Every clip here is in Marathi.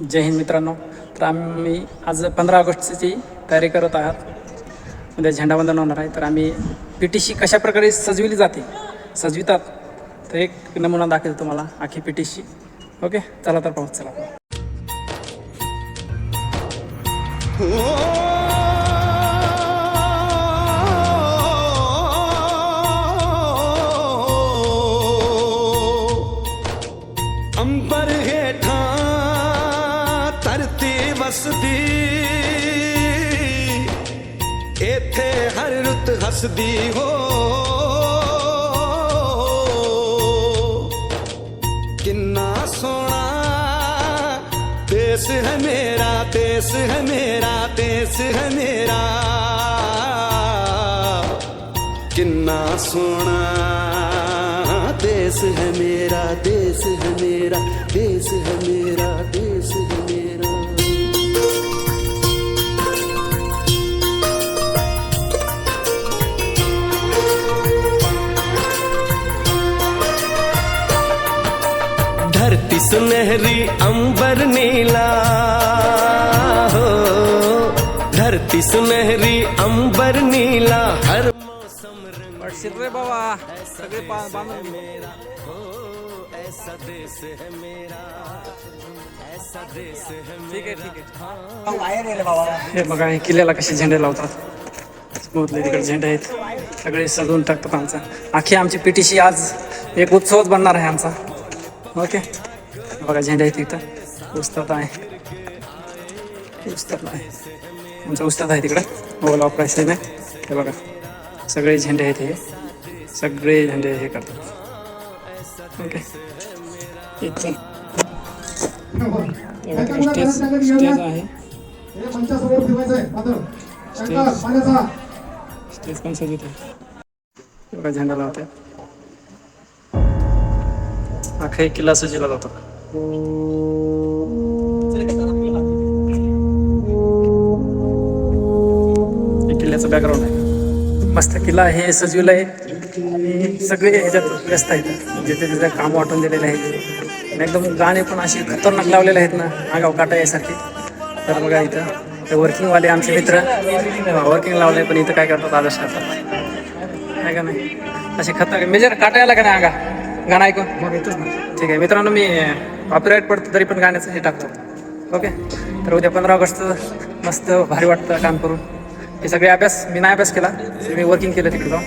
जय हिंद मित्रांनो. तर आम्ही आज 15 ऑगस्टची तयारी करत आहात. उद्या झेंडावंदन होणार आहे. तर आम्ही PTC कशा प्रकारे सजविली जाते सजवितात तर एक नमुना दाखवतो तुम्हाला आखी PTC. ओके, चला तर पाहू. चला अंबर हेठा धरती वसदी, एथे हर रुत हसदी हो. किन्ना सोना देश है मेरा, देश है मेरा, देश है मेरा. किन्ना सोना देश है मेरा, देश है मेरा, देश है मेरा, देश है मेरा. धरती सुनहरी अंबर नीला हो, धरती सुनहरी अंबर नीला. हर रे बाबा सगळे बांधून मेरा हो, ऐसा देश है मेरा, ऐसा देश है. ठीक आहे. हे बघा, हे किल्ल्याला कसे झेंडे लावतात. स्मूथले तिकडे झेंडे आहेत, सगळे सजवून टाकतात. आमची PTC आज एक उत्सवच बनणार आहे आमचा. ओके, बघा झेंडे आहेत तिथं. उस्ताद आहे, आमचा उस्ताद आहे तिकडे. ओला ऑपरेशन आहे. हे बघा सगळे झेंडे आहेत, हे सगळे झेंडे हे करतात. ओके, स्टेज आहे. स्टेज पण सजवत आहे. बघा झेंडा लावतात. अख्खा एक किल्ला सजवला जातो. किल्ल्याचं बॅकग्राऊंड आहे. मस्त किल्ला हे सजवलं आहे. सगळे ह्याच्यात व्यस्त आहेत, जिथे तिथे काम वाटून दिलेले आहेत. एकदम गाणे पण असे खतरनाक लावलेले आहेत ना, आगाव काटा यासारखे. तर बघा इथं ते वर्किंगवाले आमचे मित्र वर्किंग लावले, पण इथं काय करतात आदर्श करतात आहे का नाही. असे खतरनाक मेजर काटा यायला का नाही अंगा गाणं ऐकून मग येतोच ना. ठीक आहे मित्रांनो, मी कॉपीराईट पडतो तरी पण गाण्याचं हे टाकतो. ओके, तर उद्या 15 ऑगस्ट मस्त भारी वाटतं काम करून. हे सगळे अभ्यास मी नाही अभ्यास केला, मी वर्किंग केलं तिकडं जाऊन.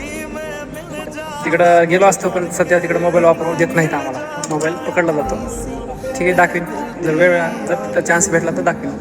तिकडं गेलो असतो, पण सध्या तिकडं मोबाईल वापरू देत नाहीत आम्हाला. मोबाईल पकडला जातो. ठीक आहे, दाखवीन जर चान्स भेटला तर दाखवीन.